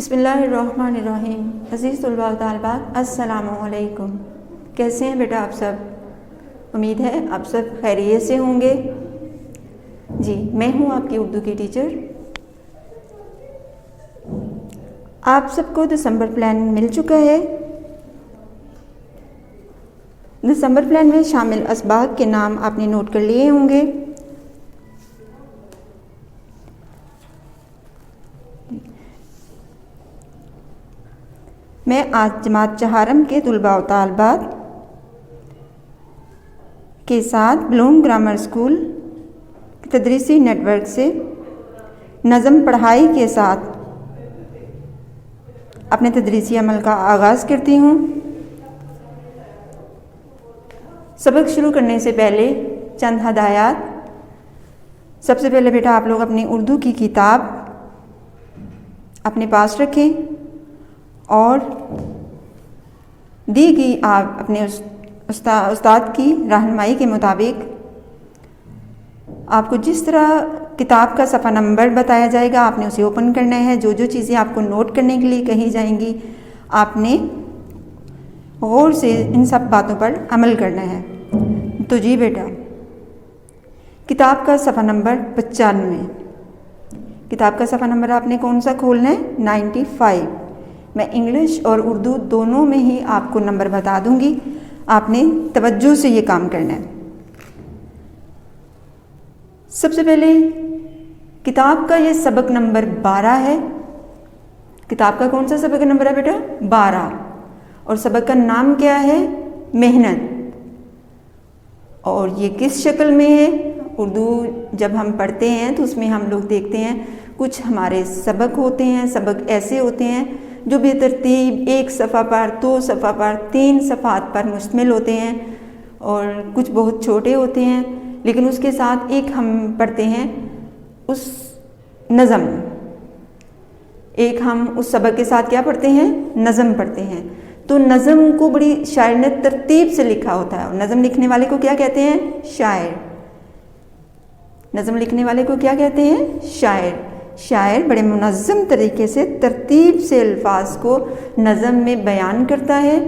बिस्मिल्लाहिर्रहमानिर्रहीम। अज़ीज़ तलबा व तालिबात, अस्सलामु अलैकुम। कैसे हैं बेटा आप सब? उम्मीद है आप सब खैरियत से होंगे। जी, मैं हूँ आपकी उर्दू की टीचर। आप सबको दिसंबर प्लान मिल चुका है। दिसंबर प्लान में शामिल असबाग के नाम आपने नोट कर लिए होंगे। मैं आज जमात चहारम के तुलबा व तालिबात के साथ ब्लूम ग्रामर स्कूल तदरीसी नेटवर्क से नज़म पढ़ाई के साथ अपने तदरीसी अमल का आगाज़ करती हूँ। सबक शुरू करने से पहले चंद हदायत। सबसे पहले बेटा आप लोग अपनी उर्दू की किताब अपने पास रखें और दी गई आप अपने उस्ताद की रहनुमाई के मुताबिक आपको जिस तरह किताब का सफ़ा नंबर बताया जाएगा आपने उसे ओपन करना है। जो जो चीज़ें आपको नोट करने के लिए कही जाएंगी आपने गौर से इन सब बातों पर अमल करना है। तो जी बेटा, किताब का सफ़ा नंबर 95। किताब का सफ़ा नंबर आपने कौन सा खोलना है? 95। मैं इंग्लिश और उर्दू दोनों में ही आपको नंबर बता दूंगी, आपने तवज्जो से ये काम करना है। सबसे पहले किताब का ये सबक नंबर 12 है। किताब का कौन सा सबक नंबर है बेटा? 12। और सबक का नाम क्या है? मेहनत। और ये किस शक्ल में है? उर्दू जब हम पढ़ते हैं तो उसमें हम लोग देखते हैं कुछ हमारे सबक होते हैं। सबक ऐसे होते हैं जो बेतरतीब एक सफ़ा पर, 2 सफ़ा पर, 3 सफ़ात पर मुश्तमिल होते हैं और कुछ बहुत छोटे होते हैं। लेकिन उसके साथ एक हम पढ़ते हैं उस नज़म, एक हम उस सबक के साथ क्या पढ़ते हैं? नज़म पढ़ते हैं। तो नज़म को बड़ी शायर ने तरतीब से लिखा होता है और नज़म लिखने वाले को क्या कहते हैं? शायर। नज़म लिखने वाले को क्या कहते हैं? शायर। शायर बड़े मुनज़्ज़म तरीके से तरतीब से अल्फाज को नज़म में बयान करता है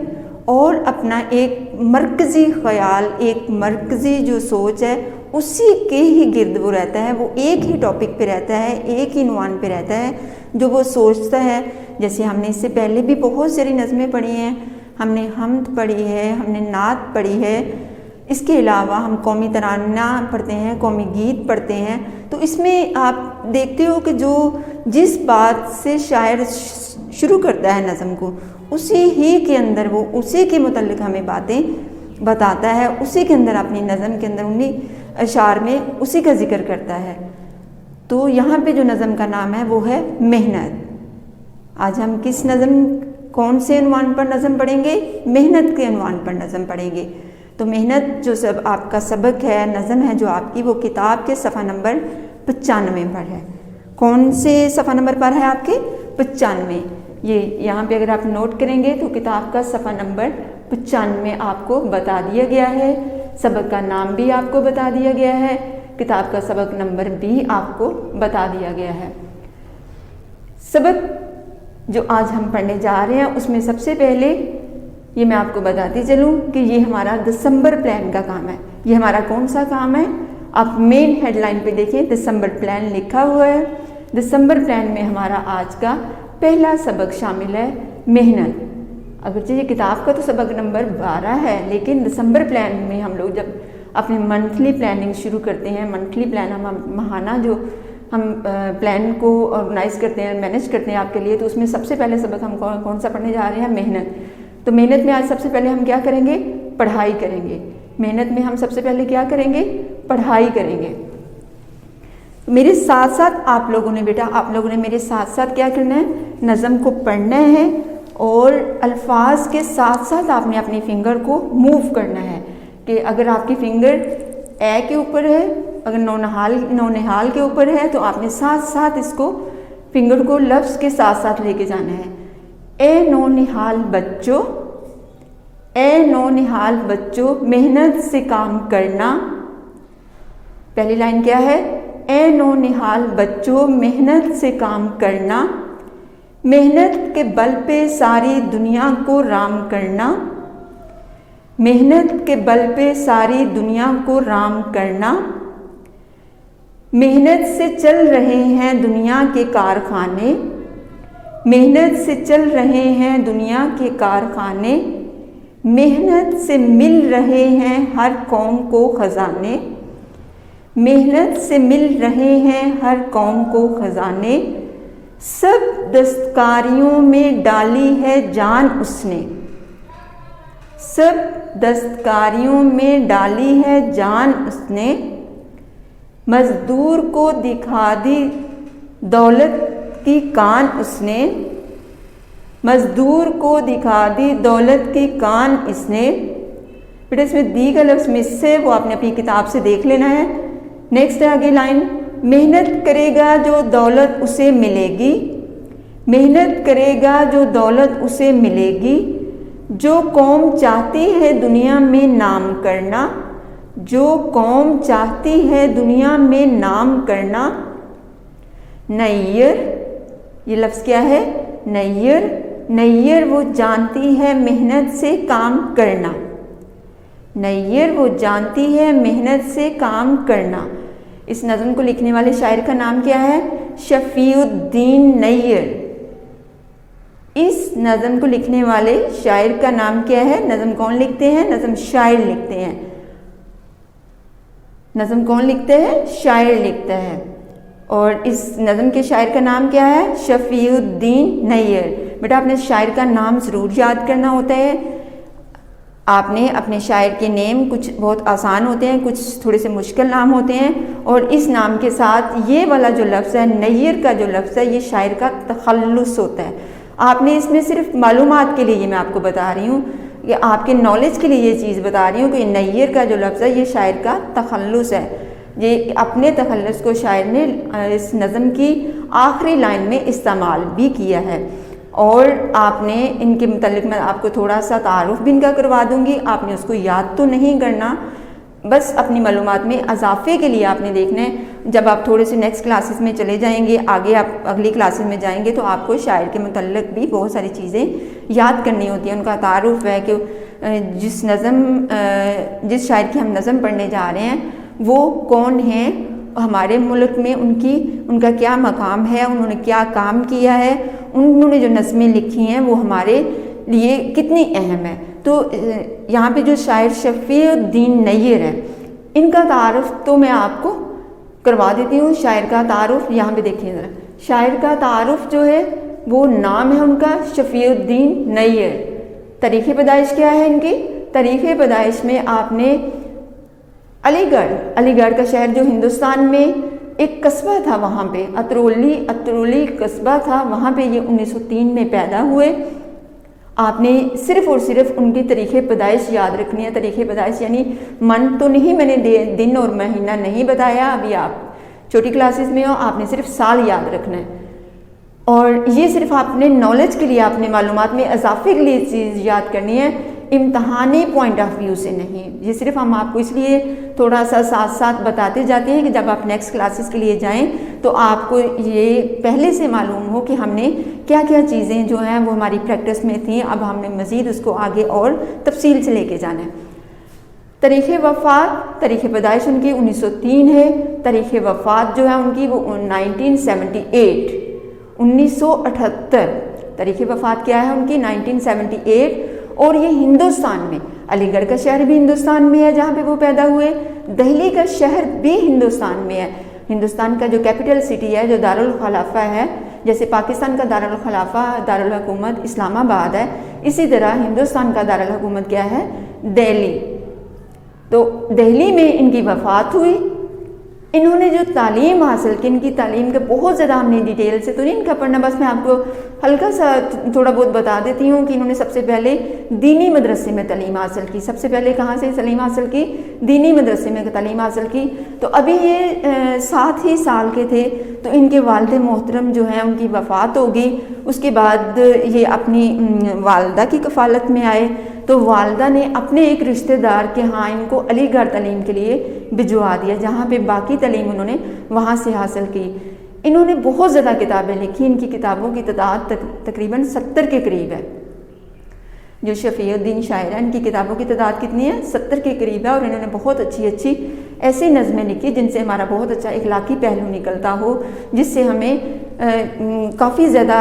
और अपना एक मरकज़ी ख़याल, एक मरकज़ी जो सोच है उसी के ही गिर्द वो रहता है। वो एक ही टॉपिक पे रहता है, एक ही उन्वान पे रहता है जो वो सोचता है। जैसे हमने इससे पहले भी बहुत सारी नज़में पढ़ी हैं, हमने हम्द पढ़ी है, हमने नात पढ़ी है, इसके अलावा हम कौमी तराना पढ़ते हैं, कौमी गीत पढ़ते हैं। तो इसमें आप देखते हो कि जो जिस बात से शायर शुरू करता है नज़म को, उसी ही के अंदर वो उसी के मुतल्लिक़ हमें बातें बताता है, उसी के अंदर अपनी नज़म के अंदर उन्हीं अशार में उसी का जिक्र करता है। तो यहाँ पे जो नज़म का नाम है वो है मेहनत। आज हम किस नज़म, कौन से उन्वान पर नज़म पढ़ेंगे? मेहनत के उन्वान पर नज़म पढ़ेंगे। तो मेहनत जो सब आपका सबक है, नज़म है जो आपकी, वो किताब के सफ़ा नंबर 95 पर है। कौन से सफ़ा नंबर पर है आपके? 95। ये यहाँ पे अगर आप नोट करेंगे तो किताब का सफ़ा नंबर 95 आपको बता दिया गया है। सबक का नाम भी आपको बता दिया गया है, किताब का सबक नंबर भी आपको बता दिया गया है। सबक जो आज हम पढ़ने जा रहे हैं उसमें सबसे पहले ये मैं आपको बताती चलूँ कि ये हमारा दिसंबर प्लान का काम है। ये हमारा कौन सा काम है? आप मेन हेडलाइन पे देखें, दिसंबर प्लान लिखा हुआ है। दिसंबर प्लान में हमारा आज का पहला सबक शामिल है मेहनत। अगरचे ये किताब का तो सबक नंबर 12 है, लेकिन दिसंबर प्लान में हम लोग जब अपनी मंथली प्लानिंग शुरू करते हैं, मंथली प्लान हम माहाना जो हम प्लान को ऑर्गेनाइज करते हैं, मैनेज करते हैं आपके लिए, तो उसमें सबसे पहले सबक हम कौन सा पढ़ने जा रहे हैं? मेहनत। तो मेहनत में आज सबसे पहले हम क्या करेंगे? पढ़ाई करेंगे। मेहनत में हम सबसे पहले क्या करेंगे? पढ़ाई करेंगे। मेरे साथ साथ आप लोगों ने बेटा, आप लोगों ने मेरे साथ साथ क्या करना है? नज़म को पढ़ना है और अल्फाज के साथ साथ आपने अपनी फिंगर को मूव करना है। कि अगर आपकी फिंगर ए के ऊपर है, अगर नौनिहाल के ऊपर है, तो आपने साथ साथ इसको फिंगर को लफ्ज़ के साथ साथ लेके जाना है। ए नौनिहाल बच्चों, ए नौनिहाल बच्चों, मेहनत से काम करना। पहली लाइन क्या है? ए नौनिहाल बच्चों, मेहनत से काम करना। मेहनत के बल पे सारी दुनिया को राम करना, मेहनत के बल पे सारी दुनिया को राम करना। मेहनत से चल रहे हैं दुनिया के कारखाने, मेहनत से चल रहे हैं दुनिया के कारखाने। मेहनत से मिल रहे हैं हर कौम को खजाने, मेहनत से मिल रहे हैं हर कौम को खजाने। सब दस्तकारियों में डाली है जान उसने, सब दस्तकारियों में डाली है जान उसने। मजदूर को दिखा दी दौलत की कान उसने, मजदूर को दिखा दी दौलत की कान इसने। बेटा इसमें दी का लफ्ज़ मिस है, वो आपने अपनी किताब से देख लेना है। नेक्स्ट है आगे लाइन, मेहनत करेगा जो दौलत उसे मिलेगी, मेहनत करेगा जो दौलत उसे मिलेगी। जो कौम चाहती है दुनिया में नाम करना, जो कौम चाहती है दुनिया में नाम करना। नैयर, ये लफ्ज़ क्या है? नैयर, नैयर वो जानती है मेहनत से काम करना, नैयर वो जानती है मेहनत से काम करना। इस नज़म को लिखने वाले शायर का नाम क्या है? शफीउद्दीन नैयर। इस नज़म को लिखने वाले शायर का नाम क्या है? नज़म कौन लिखते हैं? नज़म शायर लिखते हैं। नज़म कौन लिखते हैं? शायर लिखता है। और इस नज़म के शायर का नाम क्या है? शफीउद्दीन नैयर। बेटा आपने शायर का नाम ज़रूर याद करना होता है। आपने अपने शायर के नेम कुछ बहुत आसान होते हैं, कुछ थोड़े से मुश्किल नाम होते हैं, और इस नाम के साथ ये वाला जो लफ्ज़ है, नैयर का जो लफ्ज़ है, ये शायर का तखल्लुस होता है। आपने इसमें सिर्फ मालूमात के लिए ये मैं आपको बता रही हूँ, कि आपके नॉलेज के लिए ये चीज़ बता रही हूँ कि नैयर का जो लफ्ज़ है ये शायर का तखल्लुस है। ये अपने तखल्लुस को शायर ने इस नज़म की आखिरी लाइन में इस्तेमाल भी किया है। और आपने इनके मुतालिक मैं आपको थोड़ा सा तारुफ भी इनका करवा दूंगी, आपने उसको याद तो नहीं करना, बस अपनी मालूमात में इजाफे के लिए आपने देखना है। जब आप थोड़े से नेक्स्ट क्लासेस में चले जाएंगे, आगे आप अगली क्लासेस में जाएंगे, तो आपको शायर के मुतालिक भी बहुत सारी चीज़ें याद करनी होती हैं। उनका तारुफ है कि जिस शायर की हम नज़म पढ़ने जा रहे हैं वो कौन है, हमारे मुल्क में उनका क्या मकाम है, उन्होंने क्या काम किया है, उन्होंने जो नज़में लिखी हैं वो हमारे लिए कितनी अहम है। तो यहाँ पे जो शायर शफीउद्दीन नैयर है, इनका तारुफ तो मैं आपको करवा देती हूँ। शायर का तारुफ यहाँ पे देखिए ज़रा, शायर का तारुफ जो है वो नाम है उनका शफीउद्दीन नैयर। तारीख़ पैदाइश क्या है इनकी? तारीख़ पैदाइश में आपने अलीगढ़ का शहर जो हिंदुस्तान में एक कस्बा था, वहाँ पे अतरौली कस्बा था, वहाँ पे ये 1903 में पैदा हुए। आपने सिर्फ़ और सिर्फ उनकी तारीख़ पैदाइश याद रखनी है। तारीख़ पैदाइश यानी मन तो नहीं, मैंने दिन और महीना नहीं बताया, अभी आप छोटी क्लासेस में हो, आपने सिर्फ साल याद रखना है। और ये सिर्फ आपने नॉलेज के लिए, आपने मालूमात में इजाफे के लिए चीज़ याद करनी है, इम्तहानी पॉइंट ऑफ व्यू से नहीं। ये सिर्फ हम आपको इसलिए थोड़ा सा साथ साथ बताते जाते हैं कि जब आप नेक्स्ट क्लासेस के लिए जाएं तो आपको ये पहले से मालूम हो कि हमने क्या क्या चीज़ें जो हैं वो हमारी प्रैक्टिस में थी, अब हमने मज़ीद उसको आगे और तफसील से लेके जाना है। तारीख़ वफ़ात, तारीख़ पैदाइश उनकी 1903 है, तारीख़ वफ़ात जो है उनकी वो 1978 तारीख़ वफ़ात क्या है उनकी? 1978। और ये हिंदुस्तान में, अलीगढ़ का शहर भी हिंदुस्तान में है जहाँ पे वो पैदा हुए, दिल्ली का शहर भी हिंदुस्तान में है। हिंदुस्तान का जो कैपिटल सिटी है, जो दारुल खलाफा है, जैसे पाकिस्तान का दारुल खलाफा दारुल हुकूमत इस्लामाबाद है, इसी तरह हिंदुस्तान का दारुल हुकूमत क्या है? दिल्ली। तो दिल्ली में इनकी वफ़ात हुई। इन्होंने जो तालीम हासिल की, इनकी तालीम का बहुत ज़्यादा हमने डिटेल से तो नहीं इनका पढ़ना, बस मैं आपको हल्का सा थोड़ा बहुत बता देती हूँ कि इन्होंने सबसे पहले दीनी मदरसे में तालीम हासिल की। सबसे पहले कहाँ से तालीम हासिल की? दीनी मदरसे में तालीम हासिल की। तो अभी ये 7 ही साल के थे तो इनके वालिद मोहतरम जो हैं उनकी वफ़ात हो गई। उसके बाद ये अपनी वालदा की कफ़ालत में आए, तो वालदा ने अपने एक रिश्तेदार के यहाँ इनको अलीगढ़ तालीम के लिए भिजवा दिया, जहाँ पे बाकी तालीम उन्होंने वहाँ से हासिल की। इन्होंने बहुत ज़्यादा किताबें लिखी, इनकी किताबों की तादाद तकरीबन 70 के करीब है। जो शफ़ीउद्दीन शायर हैं, इनकी किताबों की तादाद कितनी है? 70 के करीब है। और इन्होंने बहुत अच्छी अच्छी ऐसी नज़में लिखी जिनसे हमारा बहुत अच्छा इखलाकी पहलू निकलता हो, जिससे हमें काफ़ी ज़्यादा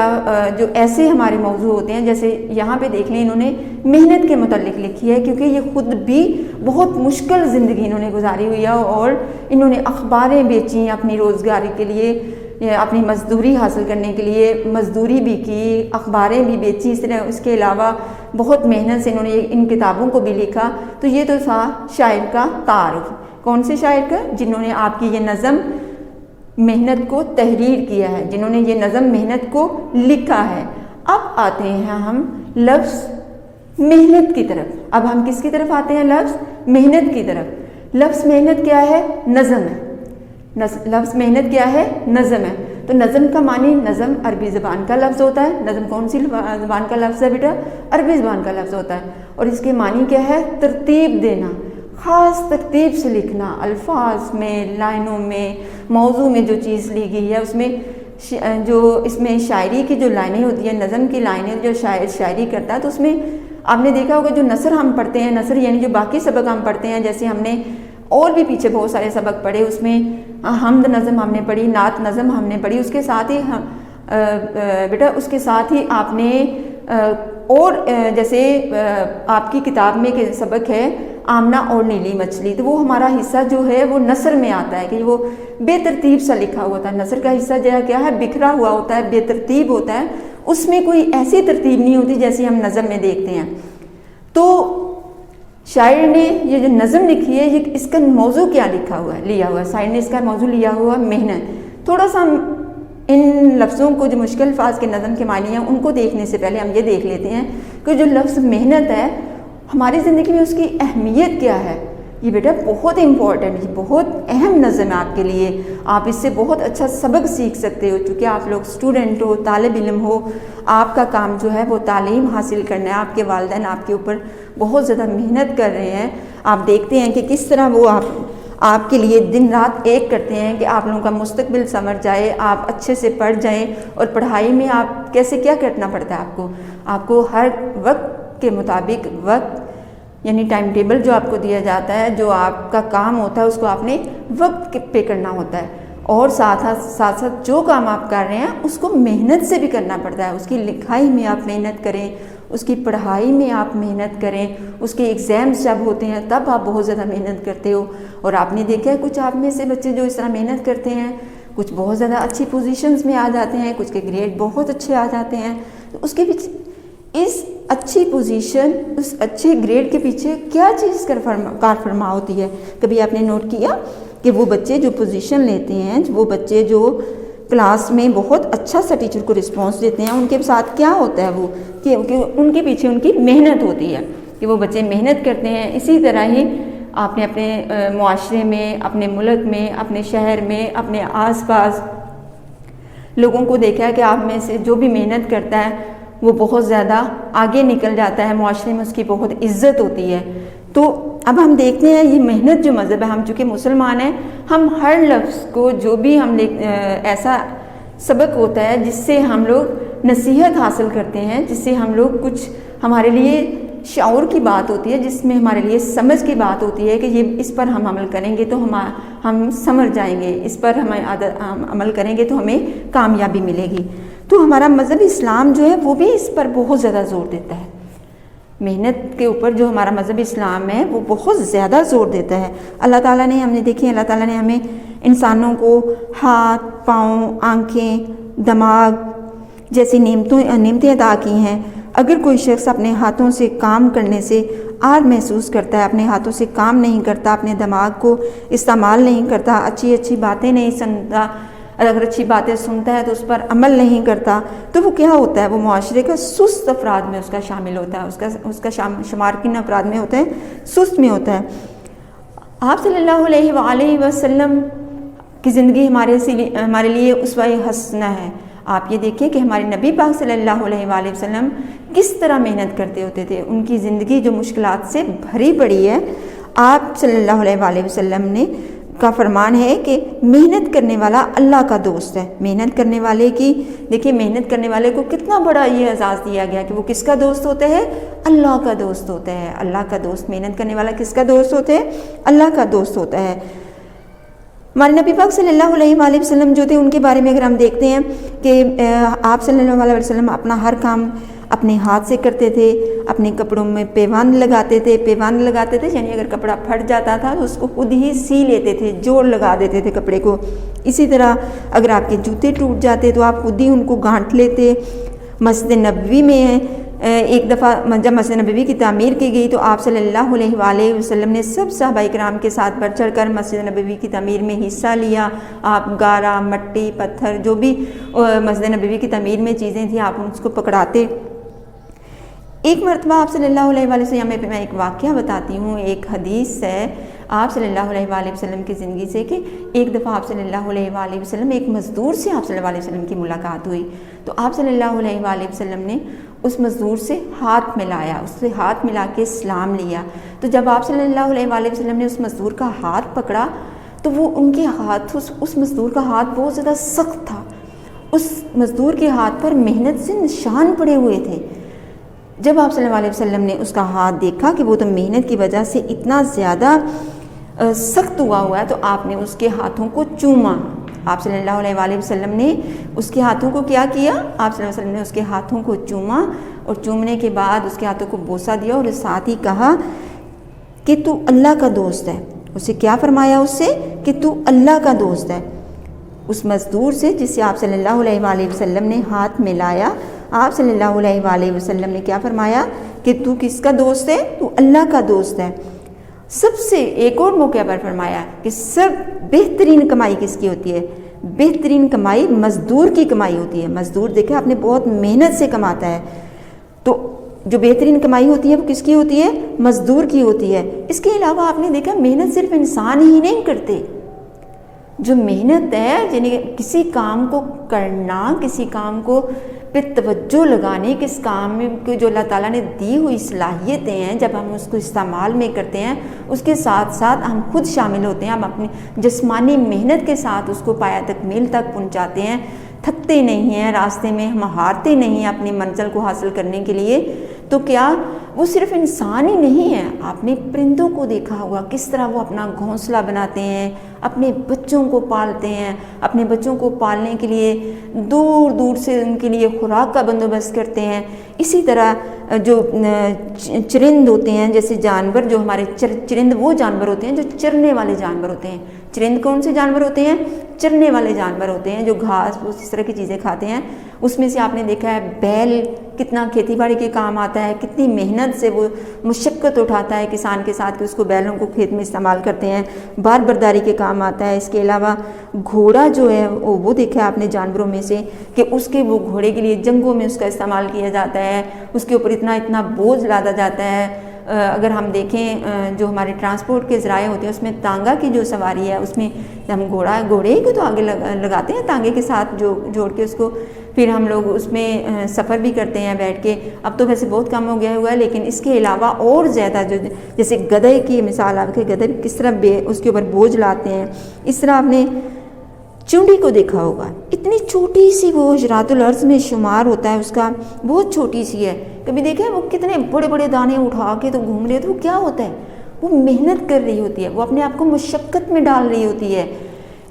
जो ऐसे हमारे मौजू होते हैं, जैसे यहाँ पे देख लें इन्होंने मेहनत के मुतालिक लिखी है, क्योंकि ये ख़ुद भी बहुत मुश्किल ज़िंदगी इन्होंने गुजारी हुई है और इन्होंने अखबारें बेची अपनी रोज़गारी के लिए, अपनी मजदूरी हासिल करने के लिए मजदूरी भी की, अखबारें भी बेची। इसके अलावा बहुत मेहनत से इन्होंने इन किताबों को भी लिखा। तो ये तो था शायर का तारुफ। कौन से शायर का? जिन्होंने आपकी ये नज़म मेहनत को तहरीर किया है, जिन्होंने ये नज़म मेहनत को लिखा है। अब आते हैं हम लफ्ज़ मेहनत की तरफ। अब हम किसकी तरफ आते हैं? लफ्ज़ मेहनत की तरफ। लफ्ज़ मेहनत क्या है? नज़म है। लफ्ज़ मेहनत क्या है? नज़म है। तो नज़म का मानी, नज़म अरबी ज़बान का लफ्ज़ होता है। नज़म कौन सी ज़बान का लफ्ज़ है बेटा? अरबी ज़बान का लफ्ज़ होता है। और इसके मानी क्या है? तरतीब देना, ख़ास तरतीब से लिखना, अल्फाज में, लाइनों में, मौजू में जो चीज़ ली गई है उसमें जो इसमें शायरी की जो लाइनें होती हैं, नज़म की लाइनें जो शायर शायरी करता है, तो उसमें आपने देखा होगा जो नसर हम पढ़ते हैं, नसर यानी जो बाकी सबक हम पढ़ते हैं, जैसे हमने और भी पीछे बहुत सारे सबक पढ़े, उसमें हमद नज़म हमने पढ़ी, नात नज़म हमने पढ़ी, उसके साथ ही हम बेटा उसके साथ ही आपने और जैसे आपकी किताब में के सबक है आमना और नीली मछली, तो वो हमारा हिस्सा जो है वो नसर में आता है कि वो बेतरतीब सा लिखा हुआ था। नसर का हिस्सा जो है क्या है? बिखरा हुआ होता है, बेतरतीब होता है, उसमें कोई ऐसी तरतीब नहीं होती जैसी हम नज़म में देखते हैं। तो शायर ने ये जो नज़म लिखी है, ये इसका मौजू क्या लिखा हुआ है, लिया हुआ है? शायर ने इसका मौजू लिया हुआ मेहनत। थोड़ा सा इन लफ्ज़ों को, जो मुश्किल अल्फाज के नज़म के मानी हैं, उनको देखने से पहले हम ये देख लेते हैं कि जो लफ्ज़ मेहनत है हमारी ज़िंदगी में उसकी अहमियत क्या है। ये बेटा बहुत इम्पॉर्टेंट, ये बहुत अहम नज़म है आपके लिए। आप इससे बहुत अच्छा सबक सीख सकते हो, क्योंकि आप लोग स्टूडेंट हो, तालिब इल्म हो, आपका काम जो है वो तालीम हासिल करना है। आपके वालिदैन आपके ऊपर बहुत ज़्यादा मेहनत कर रहे हैं। आप देखते हैं कि किस तरह वो आपके लिए दिन रात एक करते हैं कि आप लोगों का मुस्तकबिल संवर जाए, आप अच्छे से पढ़ जाएं। और पढ़ाई में आप कैसे क्या करना पड़ता है आपको हर वक्त के मुताबिक वक्त यानी टाइम टेबल जो आपको दिया जाता है, जो आपका काम होता है उसको आपने वक्त पे करना होता है। और साथ साथ जो काम आप कर रहे हैं उसको मेहनत से भी करना पड़ता है। उसकी लिखाई में आप मेहनत करें, उसकी पढ़ाई में आप मेहनत करें, उसके एग्ज़ाम्स जब होते हैं तब आप बहुत ज़्यादा मेहनत करते हो। और आपने देखा है कुछ आप में से बच्चे जो इस तरह मेहनत करते हैं, कुछ बहुत ज़्यादा अच्छी पोजीशंस में आ जाते हैं, कुछ के ग्रेड बहुत अच्छे आ जाते हैं। तो उसके पीछे, इस अच्छी पोजीशन, उस अच्छे ग्रेड के पीछे क्या चीज़ कार फरमा होती है? कभी आपने नोट किया कि वो बच्चे जो पोजीशन लेते हैं, वो बच्चे जो क्लास में बहुत अच्छा सा टीचर को रिस्पॉन्स देते हैं, उनके साथ क्या होता है वो कि उनके पीछे उनकी मेहनत होती है, कि वो बच्चे मेहनत करते हैं। इसी तरह ही आपने अपने मुआशरे में, अपने मुल्क में, अपने शहर में, अपने आसपास लोगों को देखा है कि आप में से जो भी मेहनत करता है वो बहुत ज़्यादा आगे निकल जाता है, मुआशरे में उसकी बहुत इज्जत होती है। तो अब हम देखते हैं ये मेहनत जो मज़हब है, हम चूँकि मुसलमान हैं, हम हर लफ्ज़ को जो भी हम ऐसा सबक होता है जिससे हम लोग नसीहत हासिल करते हैं, जिससे हम लोग कुछ हमारे लिए शऊर की बात होती है, जिसमें हमारे लिए समझ की बात होती है कि ये इस पर हम अमल करेंगे तो हम समझ जाएंगे, इस पर हम अमल करेंगे तो हमें कामयाबी मिलेगी। तो हमारा मज़हब इस्लाम जो है वो भी इस पर बहुत ज़्यादा ज़ोर देता है। मेहनत के ऊपर जो हमारा मज़हब इस्लाम है वो बहुत ज़्यादा ज़ोर देता है। अल्लाह ताला ने, हमने देखी अल्लाह ताला ने हमें इंसानों को हाथ, पाँव, आँखें, दिमाग जैसी नेमतें अदा की हैं। अगर कोई शख्स अपने हाथों से काम करने से आर महसूस करता है, अपने हाथों से काम नहीं करता, अपने दिमाग को इस्तेमाल नहीं करता, अच्छी अच्छी बातें नहीं सुनता, अगर अच्छी बातें सुनता है तो उस पर अमल नहीं करता, तो वो क्या होता है? वो मुआशरे का सुस्त अफराद में उसका शामिल होता है, उसका शुमार किन अफराद में होता है? सुस्त में होता है। आप सल्लल्लाहु अलैहि वसल्लम की ज़िंदगी हमारे लिए उसवा हसना है। आप ये देखिए कि हमारे नबी पाक सल्लल्लाहु अलैहि वसल्लम किस तरह मेहनत करते होते थे। उनकी ज़िंदगी जो मुश्किलात से भरी पड़ी है, आप सल्लल्लाहु अलैहि वसल्लम ने का फरमान है कि मेहनत करने वाला अल्लाह का दोस्त है। मेहनत करने वाले की, देखिए मेहनत करने वाले को कितना बड़ा ये एजाज़ दिया गया कि वो किसका दोस्त होता है, अल्लाह का दोस्त होता है। अल्लाह का दोस्त, मेहनत करने वाला किसका दोस्त होता है, अल्लाह का दोस्त होता है। हमारे नबी पाक सल्लल्लाहु अलैहि वसल्लम जो थे, उनके बारे में अगर हम देखते हैं कि आप सल्लल्लाहु अलैहि वसल्लम अपना हर काम अपने हाथ से करते थे, अपने कपड़ों में पैवान लगाते थे। पैवान लगाते थे यानी अगर कपड़ा फट जाता था तो उसको खुद ही सी लेते थे, जोड़ लगा देते थे कपड़े को। इसी तरह अगर आपके जूते टूट जाते तो आप खुद ही उनको गांठ लेते। मस्जिद नबवी में एक दफ़ा जब मस्जिद नबवी की तामीर की गई तो आप सल्लल्लाहु अलैहि वसल्लम ने सब सहाबाए किराम के साथ बढ़ चढ़ कर मस्जिद नबवी की तामीर में हिस्सा लिया। आप गारा, मट्टी, पत्थर, जो भी मस्जिद नबवी की तामीर में चीज़ें थी, आप उसको पकड़ाते। एक मरतबा आप सल्लल्लाहु अलैहि वसल्लम में मैं एक वाक़या बताती हूँ, एक हदीस है आप सल्लल्लाहु अलैहि वसल्लम की ज़िंदगी से कि एक दफ़ा आप सल्लल्लाहु अलैहि वसल्लम, एक मज़दूर से आप सल्लल्लाहु अलैहि वसल्लम की मुलाकात हुई। तो आप सल्लल्लाहु अलैहि वसल्लम ने उस मज़दूर से हाथ मिलाया, उससे हाथ मिला के सलाम लिया। तो जब आप सल्लल्लाहु अलैहि वसल्लम ने उस मज़दूर का हाथ पकड़ा तो वो उनके हाथ, उस मज़दूर का हाथ बहुत ज़्यादा सख्त था। उस मज़दूर के हाथ पर मेहनत से निशान पड़े हुए थे। जब आप सल्लल्लाहु अलैहि वसल्लम ने उसका हाथ देखा कि वो तो मेहनत की वजह से इतना ज़्यादा सख्त हुआ है, तो आपने उसके हाथों को चूमा। आप सल्लल्लाहु अलैहि वसल्लम ने उसके हाथों को क्या किया, आप सल्लल्लाहु अलैहि वसल्लम ने उसके हाथों को चूमा और चूमने के बाद उसके हाथों को बोसा दिया और साथ ही कहा कि तू अल्लाह का दोस्त है। उसे क्या फरमाया उससे कि तू अल्लाह का दोस्त है। उस मज़दूर से जिससे आप सल्लल्लाहु अलैहि वसल्लम ने हाथ मिलाया, आप सल्लल्लाहु अलैहि वसल्लम ने क्या फरमाया कि तू किसका दोस्त है, तू अल्लाह का दोस्त है। सबसे एक और मौके पर फरमाया कि सब बेहतरीन कमाई किसकी होती है, बेहतरीन कमाई मज़दूर की कमाई होती है। मज़दूर देखा आपने बहुत मेहनत से कमाता है, तो जो बेहतरीन कमाई होती है वो किसकी होती है, मज़दूर की होती है। इसके अलावा आपने देखा मेहनत सिर्फ इंसान ही नहीं करते, जो मेहनत है यानी किसी काम को करना, किसी काम को पे तवज्जो लगाने, किस काम में जो अल्लाह ताला ने दी हुई सलाहियतें हैं, जब हम उसको इस्तेमाल में करते हैं उसके साथ साथ हम खुद शामिल होते हैं। हम अपनी जिस्मानी मेहनत के साथ उसको पाया तकमील तक पहुंचाते हैं, थकते नहीं हैं, रास्ते में हम हारते नहीं हैं अपनी मंजिल को हासिल करने के लिए। तो क्या वो सिर्फ इंसान ही नहीं है, आपने परिंदों को देखा होगा किस तरह वो अपना घोंसला बनाते हैं, अपने बच्चों को पालते हैं, अपने बच्चों को पालने के लिए दूर दूर से उनके लिए खुराक का बंदोबस्त करते हैं। इसी तरह जो चरिंद होते हैं, जैसे जानवर जो हमारे चरिंद वो जानवर होते हैं जो चरने वाले जानवर होते हैं। चरिंद कौन से जानवर होते हैं, चरने वाले जानवर होते हैं जो घास फूस इस तरह की चीज़ें खाते हैं। उसमें से आपने देखा है बैल कितना खेतीबाड़ी के काम आता है, कितनी मेहनत से वो मुशक्क़त उठाता है किसान के साथ कि उसको बैलों को खेत में इस्तेमाल करते हैं, बार बर्दारी के काम आता है। इसके अलावा घोड़ा जो है वो देखा है आपने जानवरों में से कि उसके वो घोड़े के लिए जंगों में उसका इस्तेमाल किया जाता है, उसके ऊपर इतना इतना बोझ लादा जाता है। अगर हम देखें जो हमारे ट्रांसपोर्ट के ज़राए होते हैं उसमें तांगा की जो सवारी है उसमें हम घोड़े को तो आगे लगाते हैं तांगे के साथ जो जोड़ के उसको, फिर हम लोग उसमें सफ़र भी करते हैं बैठ के। अब तो वैसे बहुत कम हो गया हुआ है, लेकिन इसके अलावा और ज़्यादा जो जैसे गधे की मिसाल आपके, गधे किस तरह उसके ऊपर बोझ लाते हैं, इस तरह आपने चूंडी को देखा होगा, इतनी छोटी सी वो हजरातुल अर्ज़ में शुमार होता है उसका, बहुत छोटी सी है। कभी देखा है वो कितने बड़े बड़े दाने उठा के तो घूम रहे, तो वो क्या होता है, वो मेहनत कर रही होती है, वो अपने आप को मुशक्क़त में डाल रही होती है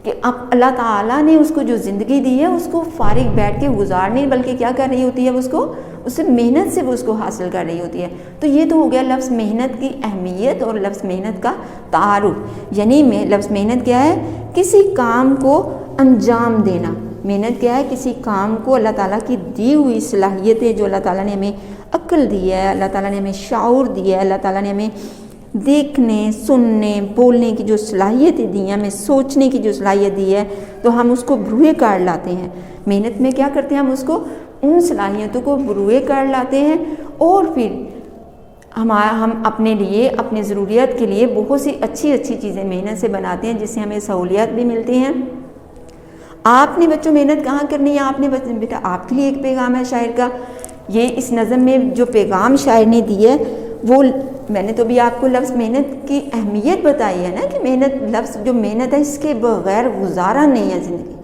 कि अब अल्लाह ताला ने उसको जो ज़िंदगी दी है उसको फारिग बैठ के गुजारने, बल्कि क्या कर रही होती है, उसको उससे मेहनत से वो उसको हासिल कर रही होती है। तो ये तो हो गया लफ्ज़ मेहनत की अहमियत और लफ्ज़ मेहनत का तारुफ। यानी लफ्ज़ मेहनत क्या है, किसी काम को अंजाम देना। मेहनत क्या है, किसी काम को अल्लाह ताला की दी हुई सलाहियतें जो अल्लाह ताला ने हमें अक्ल दी है, अल्लाह ताला ने हमें शाऊर दिया है, अल्लाह ताला ने हमें देखने सुनने बोलने की जो सलाहियतें दी हैं, हमें सोचने की जो सलाहियत दी है, तो हम उसको बरूए काट लाते हैं। मेहनत में क्या करते हैं, हम उसको उन सलाहियतों को बरूए काट लाते हैं और फिर हम अपने लिए अपने ज़रूरियत के लिए बहुत सी अच्छी अच्छी चीज़ें मेहनत से बनाते हैं, जिससे हमें सहूलियत भी मिलती हैं। आपने बच्चों मेहनत कहाँ करनी है, आपने बेटा आपके लिए एक पैगाम है शायर का। ये इस नज़म में जो पैगाम शायर ने दी है वो मैंने तो भी आपको लफ्ज़ मेहनत की अहमियत बताई है ना, कि मेहनत लफ्ज़ जो मेहनत है इसके बगैर गुजारा नहीं है ज़िंदगी का।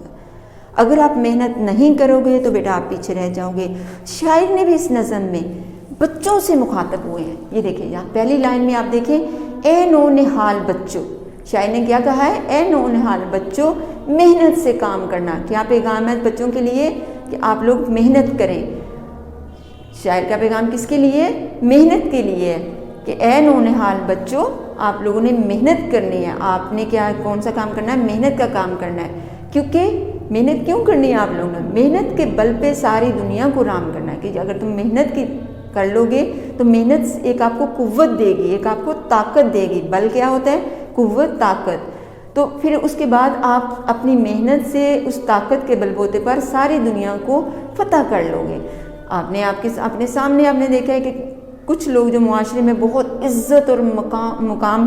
अगर आप मेहनत नहीं करोगे तो बेटा आप पीछे रह जाओगे। शायर ने भी इस नज़म में बच्चों से मुखातब हुए हैं। ये देखिए यहाँ पहली लाइन में आप देखें, ए नौनिहाल बच्चों, शायर ने क्या कहा है, ए नौनिहाल बच्चों मेहनत से काम करना। क्या पैगाम है बच्चों के लिए कि आप लोग मेहनत करें। शायर का पैगाम किसके लिए, मेहनत के लिए है कि ए नौनिहाल बच्चों आप लोगों ने मेहनत करनी है। आपने क्या कौन सा काम करना है, मेहनत का काम करना है। क्योंकि मेहनत क्यों करनी है आप लोगों ने, मेहनत के बल पे सारी दुनिया को राम करना है। कि अगर तुम मेहनत की कर लोगे तो मेहनत एक आपको कुव्वत देगी, एक आपको ताकत देगी। बल क्या होता है, कुव्वत, ताकत। तो फिर उसके बाद आप अपनी मेहनत से उस ताकत के बलबूते पर सारी दुनिया को फतह कर लोगे। आपने अपने सामने आपने देखा है कि कुछ लोग जो मुआशरे में बहुत इज्जत और मुकाम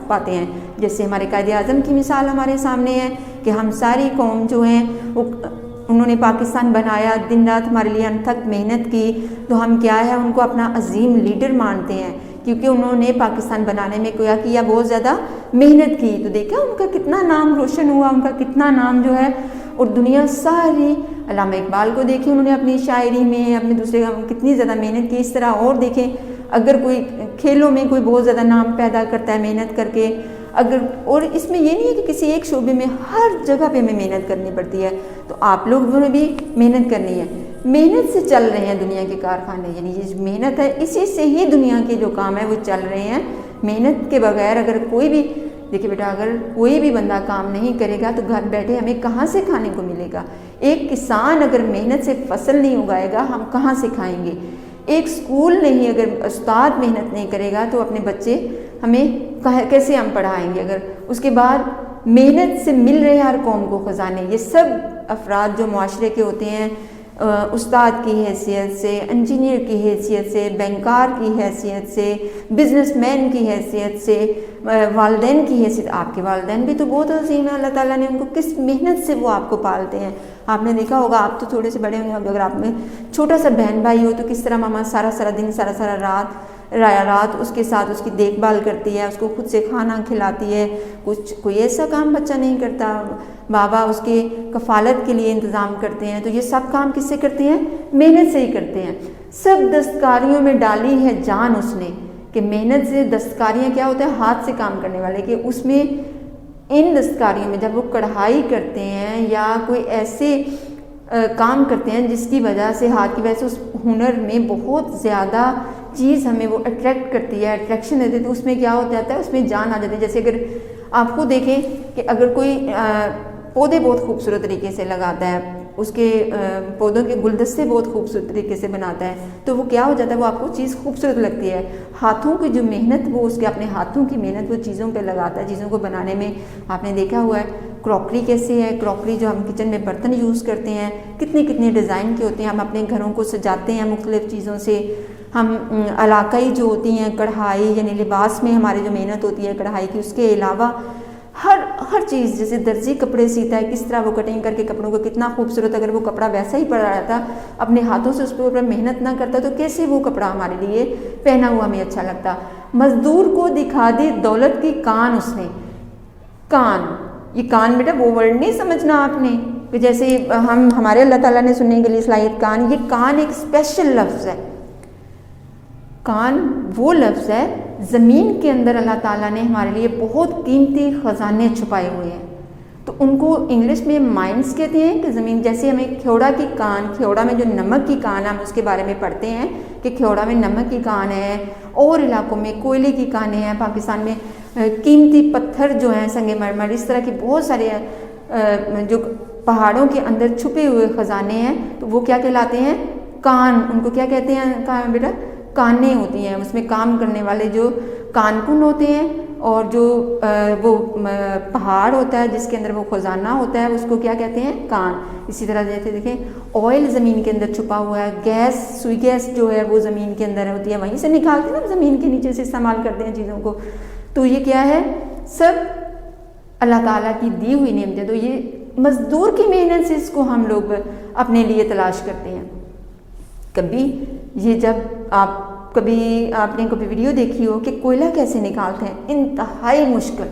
पाते हैं, जैसे हमारे कायदे आज़म की मिसाल हमारे सामने है कि हम सारी कौम जो हैं वो उन्होंने पाकिस्तान बनाया, दिन रात हमारे लिए अनथक मेहनत की, तो हम क्या है उनको अपना अजीम लीडर मानते हैं क्योंकि उन्होंने पाकिस्तान बनाने में क्या किया, बहुत ज़्यादा मेहनत की। तो देखा उनका कितना नाम रोशन हुआ, उनका कितना नाम जो है, और दुनिया सारी, अल्लामा इकबाल को देखें उन्होंने अपनी शायरी में अपने दूसरे कितनी ज़्यादा मेहनत की। इस तरह और देखें, अगर कोई खेलों में कोई बहुत ज़्यादा नाम पैदा करता है मेहनत करके, अगर, और इसमें ये नहीं है कि किसी एक शोबे में, हर जगह पे हमें मेहनत करनी पड़ती है। तो आप लोगों ने भी मेहनत करनी है। मेहनत से चल रहे हैं दुनिया के कारखाने, यानी ये जो मेहनत है इसी से ही दुनिया के जो काम है वो चल रहे हैं। मेहनत के बगैर अगर कोई भी, देखिए बेटा, अगर कोई भी बंदा काम नहीं करेगा तो घर बैठे हमें कहाँ से खाने को मिलेगा। एक किसान अगर मेहनत से फसल नहीं उगाएगा हम कहाँ से खाएंगे। एक स्कूल नहीं, अगर उस्ताद मेहनत नहीं करेगा तो अपने बच्चे हमें कैसे हम पढ़ाएंगे। अगर उसके बाद मेहनत से मिल रहे हर कौम को ख़जाने, ये सब अफराद जो मुआशरे के होते हैं, उस्ताद की हैसियत से, इंजीनियर की हैसियत से, बैंकार की हैसियत से, बिजनेसमैन की हैसियत से, वालिदैन की हैसियत, आपके वालिदैन भी तो बहुत अजीम है, अल्लाह ताला ने उनको किस मेहनत से वो आपको पालते हैं। आपने देखा होगा, आप तो थोड़े से बड़े होंगे, अगर आप में छोटा सा बहन भाई हो तो किस तरह मामा सारा सारा दिन सारा रात उसके साथ उसकी देखभाल करती है, उसको खुद से खाना खिलाती है। कोई ऐसा काम बच्चा नहीं करता, बाबा उसके कफ़ालत के लिए इंतज़ाम करते हैं। तो ये सब काम किससे करते हैं, मेहनत से ही करते हैं। सब दस्तकारियों में डाली है जान उसने, कि मेहनत से दस्तकारियाँ क्या होता है, हाथ से काम करने वाले, कि उसमें इन दस्तकारियों में जब वो कढ़ाई करते हैं या कोई ऐसे काम करते हैं जिसकी वजह से, हाथ की वजह से उस हुनर में बहुत ज़्यादा चीज़ हमें वो अट्रैक्ट करती है, अट्रैक्शन देती है, तो उसमें क्या हो जाता है, उसमें जान आ जाती है। जैसे अगर आपको देखें कि अगर कोई पौधे बहुत खूबसूरत तरीके से लगाता है, उसके पौधों के गुलदस्ते बहुत खूबसूरत तरीके से बनाता है, तो वो क्या हो जाता है, वो आपको चीज़ खूबसूरत लगती है। हाथों की जो मेहनत, वो उसके अपने हाथों की मेहनत वो चीज़ों पे लगाता है, चीज़ों को बनाने में। आपने देखा हुआ है क्रॉकरी कैसे है, क्रॉकरी जो हम किचन में बर्तन यूज़ करते हैं, कितने कितने डिज़ाइन के होते हैं। हम अपने घरों को सजाते हैं मुख्तलिफ़ चीज़ों से। हम इलाकाई जो होती हैं कढ़ाई, यानी लिबास में हमारी जो मेहनत होती है कढ़ाई की, उसके अलावा हर चीज़, जैसे दर्जी कपड़े सीता है, किस तरह वो कटिंग करके कपड़ों को कितना खूबसूरत, अगर वो कपड़ा वैसा ही पड़ा रहता, अपने हाथों से उस पर ऊपर मेहनत ना करता, तो कैसे वो कपड़ा हमारे लिए पहना हुआ हमें अच्छा लगता। मजदूर को दिखा दी दौलत की कान उसने। कान, ये कान बेटा वो वर्ड नहीं समझना आपने कि जैसे हमारे अल्लाह ताला ने सुनने के लिए सलाहियत कान, ये कान एक स्पेशल लफ्ज़ है। कान वो लफ्ज़ है, ज़मीन के अंदर अल्लाह ताला ने हमारे लिए बहुत कीमती ख़जाने छुपाए हुए हैं। तो उनको इंग्लिश में माइंस कहते हैं कि ज़मीन, जैसे हमें ख्योड़ा की कान, ख्योड़ा में जो नमक की कान, हम उसके बारे में पढ़ते हैं कि ख्योड़ा में नमक की कान है, और इलाकों में कोयले की कानें हैं, पाकिस्तान में कीमती पत्थर जो हैं, संगे मरमर, इस तरह के बहुत सारे जो पहाड़ों के अंदर छुपे हुए ख़जाने हैं, तो वो क्या कहलाते हैं, कान। उनको क्या कहते हैं, कहा बेटा, कानें होती हैं। उसमें काम करने वाले जो कानकुन होते हैं, और जो वो पहाड़ होता है जिसके अंदर वो खजाना होता है, उसको क्या कहते हैं, कान। इसी तरह जैसे देखें ऑयल ज़मीन के अंदर छुपा हुआ है, गैस, सुई गैस जो है वो ज़मीन के अंदर होती है, वहीं से निकालते हैं ना, ज़मीन के नीचे से इस्तेमाल करते हैं चीज़ों को। तो ये क्या है, सब अल्लाह ताला की दी हुई नेमतें। तो ये मज़दूर की मेहनत से इसको हम लोग अपने लिए तलाश करते हैं। कभी ये जब आप कभी आपने कभी वीडियो देखी हो कि कोयला कैसे निकालते हैं, इंतहाई मुश्किल,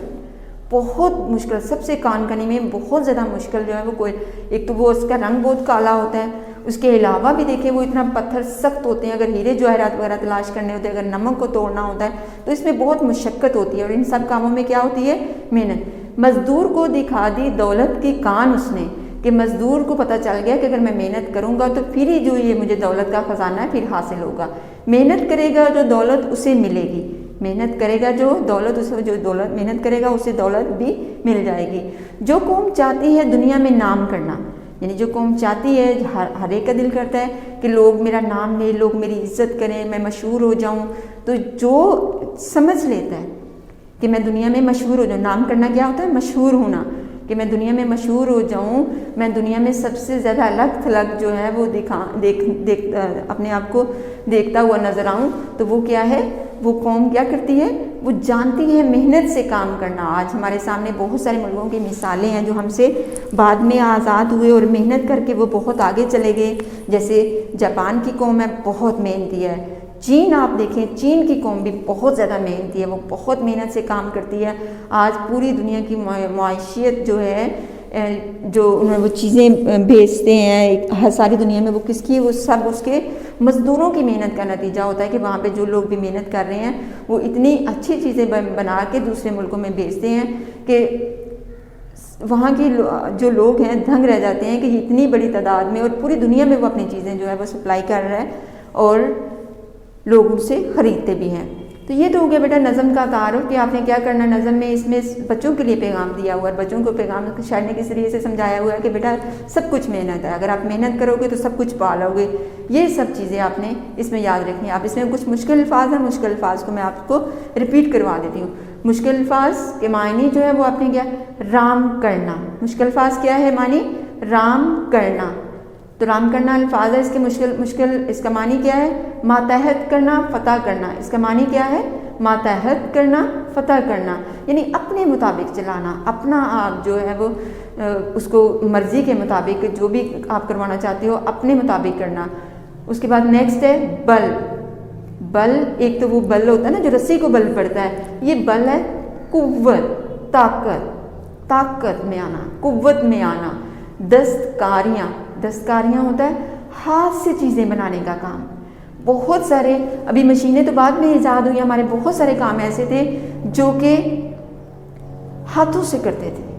बहुत मुश्किल, सबसे कानकनी में बहुत ज़्यादा मुश्किल जो है वो एक तो वो उसका रंग बहुत काला होता है, उसके अलावा भी देखिए वो इतना पत्थर सख्त होते हैं, अगर हीरे जवाहरात वगैरह तलाश करने होते हैं, अगर नमक को तोड़ना होता है तो इसमें बहुत मुशक्क़त होती है। और इन सब कामों में क्या होती है, मेहनत। मज़दूर को दिखा दी दौलत की कान उसने, कि मज़दूर को पता चल गया कि अगर मैं मेहनत करूँगा तो फिर ही जो ये मुझे दौलत का ख़जाना है फिर हासिल होगा। मेहनत करेगा जो दौलत उसे मिलेगी, मेहनत करेगा जो दौलत उसे, जो दौलत मेहनत करेगा उसे दौलत भी मिल जाएगी। जो कौम चाहती है दुनिया में नाम करना, यानी जो कौम चाहती है, हर एक का दिल करता है कि लोग मेरा नाम लें, लोग मेरी इज्जत करें, मैं मशहूर हो जाऊं, तो जो समझ लेता है कि मैं दुनिया में मशहूर हो जाऊं, नाम करना क्या होता है, मशहूर होना, कि मैं दुनिया में मशहूर हो जाऊं, मैं दुनिया में सबसे ज़्यादा अलग थलग जो है वो अपने आप को देखता हुआ नज़र आऊं, तो वो क्या है, वो कौम क्या करती है, वो जानती है मेहनत से काम करना। आज हमारे सामने बहुत सारे मुल्कों की मिसालें हैं जो हमसे बाद में आज़ाद हुए और मेहनत करके वो बहुत आगे चले गए। जैसे जापान की कौम है, बहुत मेहनती है। चीन आप देखें, चीन की कौम भी बहुत ज़्यादा मेहनती है, वो बहुत मेहनत से काम करती है। आज पूरी दुनिया की माशियत जो है, जो उन्हें वो चीज़ें बेचते हैं सारी दुनिया में, वो किसकी, वो सब उसके मज़दूरों की मेहनत का नतीजा होता है कि वहाँ पे जो लोग भी मेहनत कर रहे हैं वो इतनी अच्छी चीज़ें बना के दूसरे मुल्कों में बेचते हैं कि वहाँ की जो लोग हैं दंग रह जाते हैं कि इतनी बड़ी तादाद में, और पूरी दुनिया में वो अपनी चीज़ें जो है वो सप्लाई कर रहा है और लोग उनसे ख़रीदते भी हैं। तो ये तो हो गया बेटा नज़म का तारुफ कि आपने क्या करना नज़म में, इसमें बच्चों के लिए पैगाम दिया हुआ है, बच्चों को पैगाम शायर ने किस तरीके से समझाया हुआ है कि बेटा सब कुछ मेहनत है, अगर आप मेहनत करोगे तो सब कुछ पा लोगे। ये सब चीज़ें आपने इसमें याद रखनी है। आप इसमें कुछ मुश्किल अल्फाज हैं, मुश्किल अल्फाज को मैं आपको रिपीट करवा देती हूँ। मुश्किल अल्फाज के मायने जो है वो आपने क्या, राम करना। मुश्किल अल्फाज क्या है मानी, राम करना। तो राम करना अल्फाज है, इसके मुश्किल इसका मानी क्या है, मातहत करना, फतह करना। इसका मानी क्या है, मातहत करना, फतह करना, यानी अपने मुताबिक चलाना, अपना आप जो है वो उसको मर्जी के मुताबिक जो भी आप करवाना चाहते हो अपने मुताबिक करना। उसके बाद नेक्स्ट है बल। बल एक तो वो बल होता है ना जो रस्सी को बल पड़ता है, ये बल है कुव्वत, ताकत, ताकत में आना, कुव्वत में आना। दस्तकारियाँ, दस्तकारियाँ होता है हाथ से चीज़ें बनाने का काम। बहुत सारे, अभी मशीनें तो बाद में ईजाद हुई, हमारे बहुत सारे काम ऐसे थे जो कि हाथों से करते थे।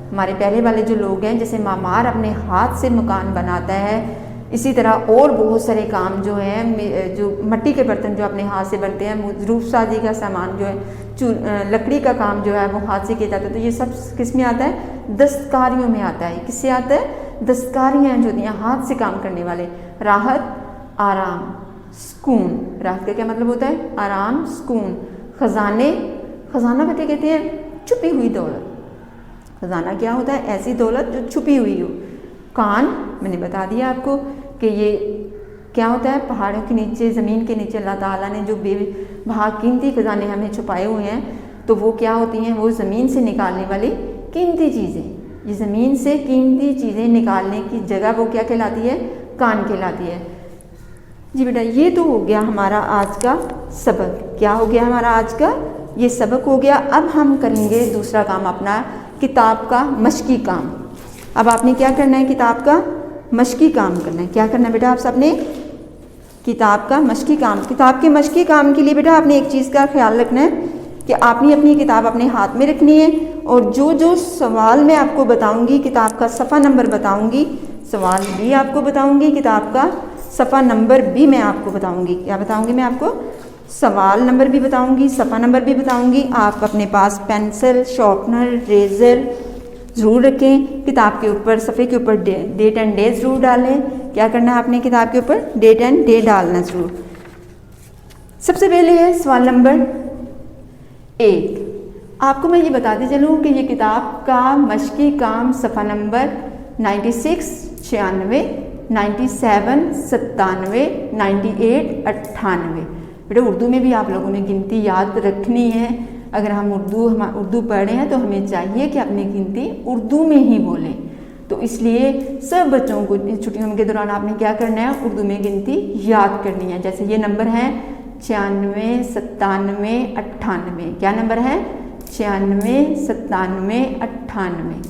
हमारे पहले वाले जो लोग हैं, जैसे मामार अपने हाथ से मकान बनाता है, इसी तरह और बहुत सारे काम जो हैं, जो मिट्टी के बर्तन जो अपने हाथ से बनते हैं, रूपसाजी का सामान जो है, लकड़ी का काम जो है वो हाथ से किया जाता है। तो ये सब किस में आता है, दस्तकारियों में आता है। किससे आता है, दस्तकारियाँ जो होती हैं हाथ से काम करने वाले। राहत, आराम, सुकून। राहत का क्या मतलब होता है, आराम, सुकून। खजाने, खजाना बेटे कहते हैं छुपी हुई दौलत। खजाना क्या होता है, ऐसी दौलत जो छुपी हुई हो। कान, मैंने बता दिया आपको कि ये क्या होता है, पहाड़ों के नीचे, ज़मीन के नीचे अल्लाह ताला ने जो कीमती खजाने हमें छुपाए हुए हैं, तो वो क्या होती हैं, वो ज़मीन से निकालने वाली कीमती चीज़ें। ये ज़मीन से कीमती चीज़ें निकालने की जगह वो क्या कहलाती है, कान कहलाती है। जी बेटा, ये तो हो गया हमारा आज का सबक। क्या हो गया हमारा आज का, ये सबक हो गया। अब हम करेंगे दूसरा काम अपना, किताब का मशकी काम। अब आपने क्या करना है, किताब का मशकी काम करना है। क्या करना है बेटा आप सबने, किताब का मशकी काम। किताब के मशकी काम के लिए बेटा आपने एक चीज़ का ख्याल रखना है कि आपने अपनी किताब अपने हाथ में रखनी है, और जो जो सवाल मैं आपको बताऊंगी, किताब का सफ़ा नंबर बताऊंगी, सवाल भी आपको बताऊंगी, किताब का सफ़ा नंबर भी मैं आपको बताऊंगी। क्या बताऊंगी मैं आपको, सवाल नंबर भी बताऊंगी, सफ़ा नंबर भी बताऊंगी। आप अपने पास पेंसिल, शार्पनर, रेज़र ज़रूर रखें। किताब के ऊपर, सफ़े के ऊपर डेट एंड डे ज़रूर डालें। क्या करना है आपने किताब के ऊपर, डेट एंड डे डालना ज़रूर। सबसे पहले है सवाल नंबर 1। आपको मैं ये बताते चलूँ कि ये किताब का मशकी काम सफ़ा नंबर 96, 96, 97, 97, 98, 98। बेटा उर्दू में भी आप लोगों ने गिनती याद रखनी है। अगर हम उर्दू पढ़े हैं तो हमें चाहिए कि अपनी गिनती उर्दू में ही बोलें। तो इसलिए सब बच्चों को छुट्टियों के दौरान आपने क्या करना है, उर्दू में गिनती याद करनी है। जैसे ये नंबर है 96, 97, 98। क्या नंबर है? 96, 97, 98।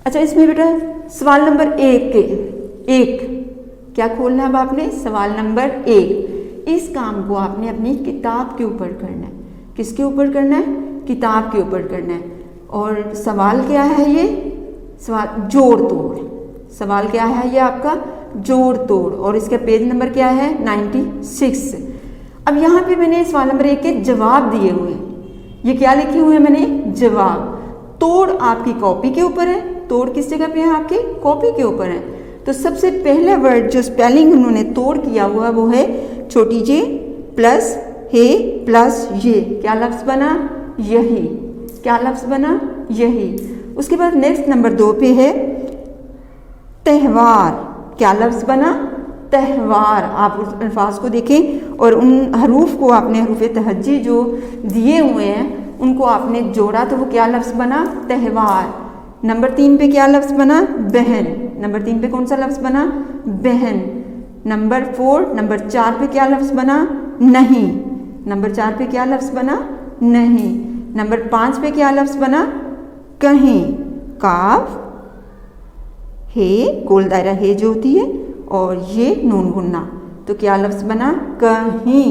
अच्छा, इसमें बेटा सवाल नंबर 1 क्या खोलना है अब आपने? सवाल नंबर 1। इस काम को आपने अपनी किताब के ऊपर करना है। किसके ऊपर करना है? किताब के ऊपर करना है। और सवाल क्या है ये? सवाल जोड़ तोड़। सवाल क्या है ये आपका? जोड़ तोड़। और इसका पेज नंबर क्या है? 96। अब यहाँ पे मैंने सवाल नंबर 1 के जवाब दिए हुए हैं। ये क्या लिखे हुए हैं मैंने? जवाब। तोड़ आपकी कॉपी के ऊपर है। तोड़ किस जगह पे है? आपके कॉपी के ऊपर है। तो सबसे पहले वर्ड जो स्पेलिंग उन्होंने तोड़ किया हुआ वो है छोटी जे प्लस हे प्लस ये। क्या लफ्ज बना? यही। क्या लफ्ज बना? यही। उसके बाद नेक्स्ट नंबर 2 पे है त्यौहार। क्या लफ्ज बना? त्यौहार। आप उस अल्फाज को देखें और उन हरूफ को आपने हरूफ तहज्जी जो दिए हुए हैं उनको आपने जोड़ा तो वो क्या लफ्ज बना? त्यौहार। नंबर 3 पे क्या लफ्ज बना? बहन। नंबर 3 पे कौन सा लफ्ज बना? बहन। नंबर 4 पे क्या लफ्ज बना? नहीं। नंबर 4 पे क्या लफ्ज बना? नहीं। नंबर 5 पे क्या लफ्ज बना? कहीं। काफ हे, गोल दायरा हे जो होती है, और ये नून गुन्ना। तो क्या लफ्ज बना? कहीं।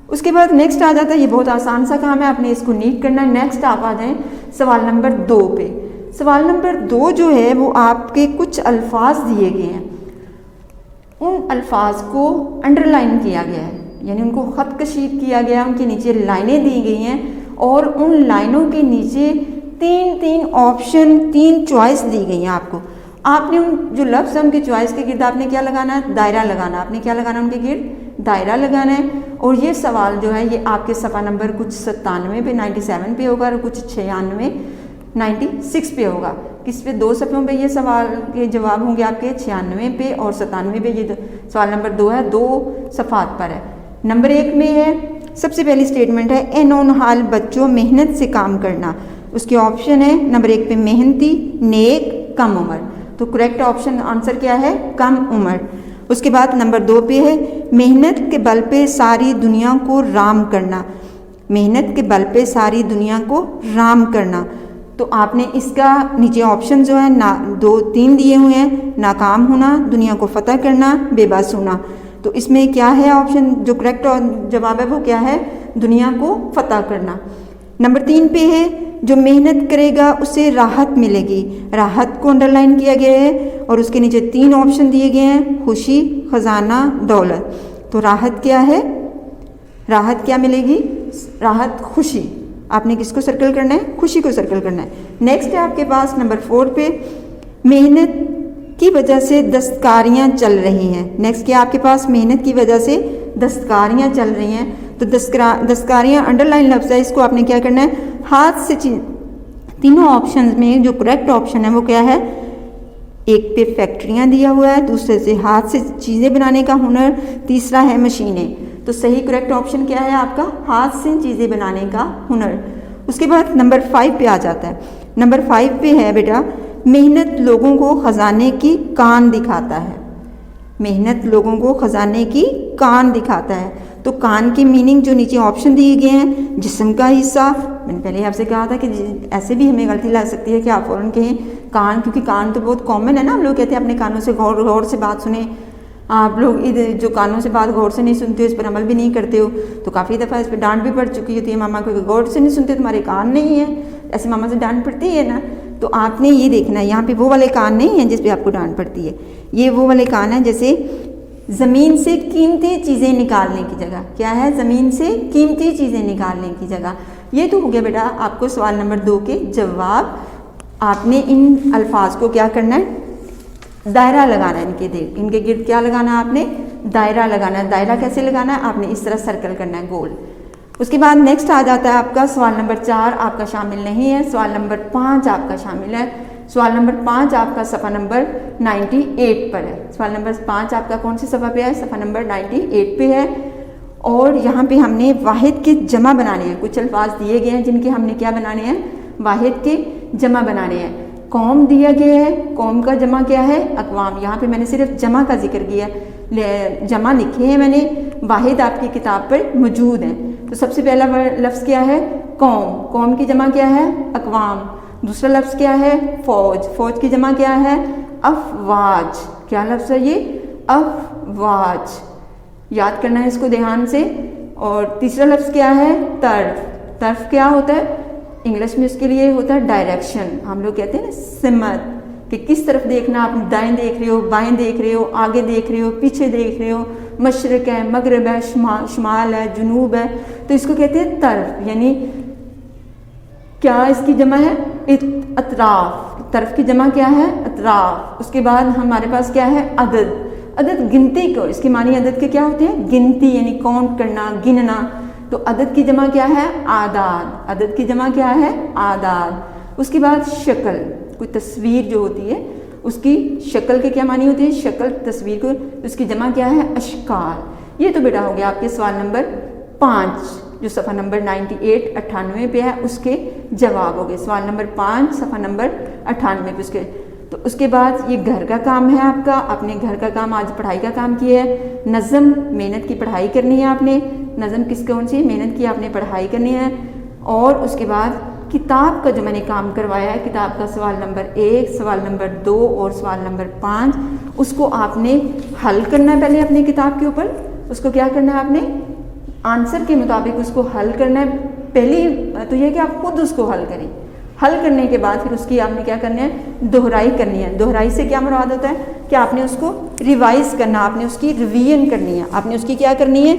उसके बाद नेक्स्ट आ जाता है, ये बहुत आसान सा काम है, आपने इसको नीट करना है। नेक्स्ट आप आ जाएं सवाल नंबर 2 पे। सवाल नंबर 2 जो है वो आपके कुछ अल्फाज दिए गए हैं। उन अल्फाज को अंडरलाइन किया गया है, यानी उनको खत कशीद किया गया, उनके नीचे लाइनें दी गई हैं और उन लाइनों के नीचे 3 ऑप्शन, 3 चॉइस दी गई हैं आपको। आपने उन जो लफ्ज़ है उनके चॉइस के गिर्द आपने क्या लगाना है? दायरा लगाना। आपने क्या लगाना है? उनके गिर्द दायरा लगाना है। और ये सवाल जो है ये आपके सफ़ा नंबर कुछ 97 पे 97 पे होगा और कुछ 96 96 पे होगा। किस पे? 2 सफ़ों पे ये सवाल के जवाब होंगे आपके 96 पे और 97 पे। ये सवाल नंबर 2 है, 2 सफ़ात पर है। नंबर 1 में है सबसे पहली स्टेटमेंट है ए नौनहाल बच्चों मेहनत से काम करना। उसके ऑप्शन है नंबर 1 पे मेहनती, नेक, कम उम्र। तो करेक्ट ऑप्शन आंसर क्या है? कम उम्र। उसके बाद नंबर 2 पे है मेहनत के बल पे सारी दुनिया को राम करना। मेहनत के बल पे सारी दुनिया को राम करना। तो आपने इसका नीचे ऑप्शन जो है ना 2-3 दिए हुए हैं, नाकाम होना, दुनिया को फतह करना, बेबस होना। तो इसमें क्या है ऑप्शन जो करेक्ट जवाब है वो क्या है? दुनिया को फतह करना। नंबर 3 पे है जो मेहनत करेगा उसे राहत मिलेगी। राहत को अंडरलाइन किया गया है और उसके नीचे 3 ऑप्शन दिए गए हैं, खुशी, खजाना, दौलत। तो राहत क्या है? राहत क्या मिलेगी? राहत, खुशी। आपने किसको सर्कल करना है? खुशी को सर्कल करना है। नेक्स्ट है आपके पास नंबर 4 पे मेहनत की वजह से दस्तकारियाँ चल रही हैं। नेक्स्ट क्या आपके पास? मेहनत की वजह से दस्तकारियाँ चल रही हैं। तो दस्तकारियाँ अंडरलाइन लफ्ज़ है, इसको आपने क्या करना है? हाथ से तीनों ऑप्शन में जो करेक्ट ऑप्शन है वो क्या है? एक पे फैक्ट्रियाँ दिया हुआ है, दूसरे से हाथ से चीज़ें बनाने का हुनर, तीसरा है मशीनें। तो सही करेक्ट ऑप्शन क्या है आपका? हाथ से चीज़ें बनाने का हुनर। उसके बाद नंबर 5 पे आ जाता है। नंबर 5 पे है बेटा मेहनत लोगों को खजाने की कान दिखाता है। मेहनत लोगों को खजाने की कान दिखाता है। तो कान की मीनिंग जो नीचे ऑप्शन दिए गए हैं, जिस्म का हिस्सा। मैंने पहले आपसे कहा था कि ऐसे भी हमें गलती लग सकती है कि आप फ़ौरन कहें कान, क्योंकि कान तो बहुत कॉमन है ना। हम लोग कहते हैं अपने कानों से गौर से बात सुने। आप लोग इधर जो कानों से बात गौर से नहीं सुनते हो, इस पर अमल भी नहीं करते हो, तो काफ़ी दफ़ा इस पर डांट भी पड़ चुकी होती है। मामा को गौर से नहीं सुनते, तुम्हारे कान नहीं है, ऐसे मामा से डांट पड़ती है ना। तो आपने ये देखना है, यहाँ पे वो वाले कान नहीं हैं जिस पे आपको डांट पड़ती है। ये वो वाले कान हैं जैसे ज़मीन से कीमती चीज़ें निकालने की जगह। क्या है? ज़मीन से कीमती चीज़ें निकालने की जगह। ये तो हो गया बेटा आपको सवाल नंबर 2 के जवाब। आपने इन अल्फाज को क्या करना है? दायरा लगाना है। इनके गिर्द क्या लगाना है? आपने दायरा लगाना है। दायरा कैसे लगाना है? आपने इस तरह सर्कल करना है, गोल। उसके बाद नेक्स्ट आ जाता है आपका सवाल नंबर 4 आपका शामिल नहीं है, सवाल नंबर 5 आपका शामिल है। सवाल नंबर 5 आपका सफ़ा नंबर 98 पर है। सवाल नंबर 5 आपका कौन से सफ़ा पे है? सफ़ा नंबर 98 पे है। और यहाँ पे हमने वाहिद के जमा बनाने हैं। कुछ अल्फाज दिए गए हैं जिनके हमने क्या बनाने हैं? वाहिद के जमा बनाने हैं। कौम दिया गया है, कौम का जमा क्या है, अक़वाम। यहाँ पे मैंने सिर्फ जमा का जिक्र किया, जमा लिखे हैं मैंने, वाहिद आपकी किताब पर मौजूद हैं। तो सबसे पहला लफ्ज़ क्या है, कौम। कौम की जमा क्या है, अक़वाम। दूसरा लफ्ज़ क्या है, फ़ौज। फ़ौज की जमा क्या है, अफ़वाज। क्या लफ्ज़ है ये, अफ़वाज। याद करना है इसको ध्यान से। और तीसरा लफ्ज़ क्या है, तर्फ। तर्फ क्या होता है, इंग्लिश में उसके लिए होता है डायरेक्शन। हम लोग कहते हैं ना सिमत, कि किस तरफ देखना, आप दाएं देख रहे हो, बाएं देख रहे हो, आगे देख रहे हो, पीछे देख रहे हो, मशरक़ है, मगरब है, शुमाल है, जुनूब है, तो इसको कहते हैं तर्फ। यानी क्या इसकी जमा है, अतराफ। तर्फ की जमा क्या है, अतराफ। उसके बाद हमारे पास क्या है, अदद। अदद गिनती को, इसके मानी अदद के क्या होते हैं, गिनती, यानी काउंट करना, गिनना। तो अदद की जमा क्या है, आदाद। अदद की जमा क्या है, आदाद। उसके बाद शक्ल, कोई तस्वीर जो होती है उसकी शक्ल के क्या मानी होती है, शक्ल, तस्वीर को, उसकी जमा क्या है, अशकाल। ये तो बेटा हो गया आपके सवाल नंबर 5, जो सफ़ा नंबर 98 पे है, उसके जवाब हो गए। सवाल नंबर 5 सफ़ा नंबर 98 पे उसके। तो उसके बाद ये घर का काम है आपका, आपने घर का काम, आज पढ़ाई का काम किया है। नज़म, मेहनत की पढ़ाई करनी है आपने। नज़म किस कौन सी, मेहनत की आपने पढ़ाई करनी है। और उसके बाद किताब का जो मैंने काम करवाया है, किताब का सवाल नंबर 1, सवाल नंबर 2 और सवाल नंबर 5, उसको आपने हल करना है पहले अपनी किताब के ऊपर। उसको क्या करना है आपने, आंसर के मुताबिक उसको हल करना है। पहली तो यह कि आप खुद उसको हल करें। हल करने के बाद फिर उसकी आपने क्या करना है, दोहराई करनी है। दोहराई से क्या मुराद होता है कि आपने उसको रिवाइज करना, आपने उसकी रिवीजन करनी है। आपने उसकी क्या करनी है,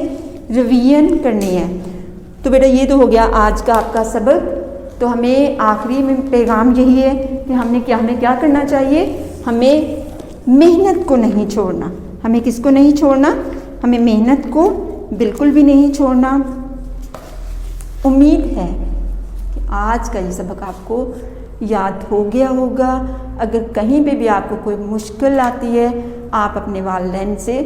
रिवीजन करनी है। तो बेटा ये तो हो गया आज का आपका सबक। तो हमें आखिरी में पैगाम यही है कि हमें क्या करना चाहिए, हमें मेहनत को नहीं छोड़ना। हमें किसको नहीं छोड़ना, हमें मेहनत को बिल्कुल भी नहीं छोड़ना। उम्मीद है कि आज का ये सबक आपको याद हो गया होगा। अगर कहीं पे भी आपको कोई मुश्किल आती है, आप अपने वालिदैन से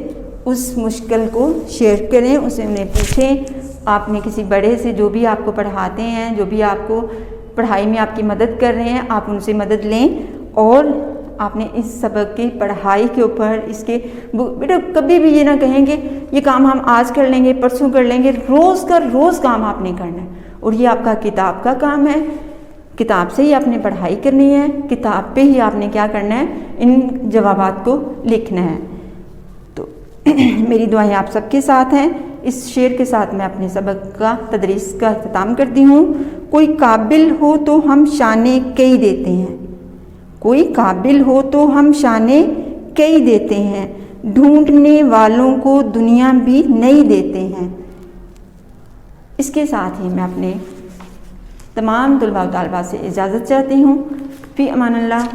उस मुश्किल को शेयर करें, उसे उन्हें पूछें। आपने किसी बड़े से, जो भी आपको पढ़ाते हैं, जो भी आपको पढ़ाई में आपकी मदद कर रहे हैं, आप उनसे मदद लें। और आपने इस सबक की पढ़ाई के ऊपर, इसके बेटा कभी भी ये ना कहेंगे ये काम हम आज कर लेंगे, परसों कर लेंगे। रोज़ का रोज़ काम आपने करना है। और ये आपका किताब का काम है, किताब से ही आपने पढ़ाई करनी है, किताब पे ही आपने क्या करना है, इन जवाबात को लिखना है। तो मेरी दुआएं आप सबके साथ हैं। इस शेर के साथ मैं अपने सबक का तदरीस का अख्ताम करती हूँ। कोई काबिल हो तो हम शाने कई देते हैं, कोई काबिल हो तो हम शाने कई देते हैं, ढूंढने वालों को दुनिया भी नहीं देते हैं। इसके साथ ही मैं अपने तमाम तुलबा व तालिबात से इजाज़त चाहती हूँ। फ़ी अमान अल्लाह।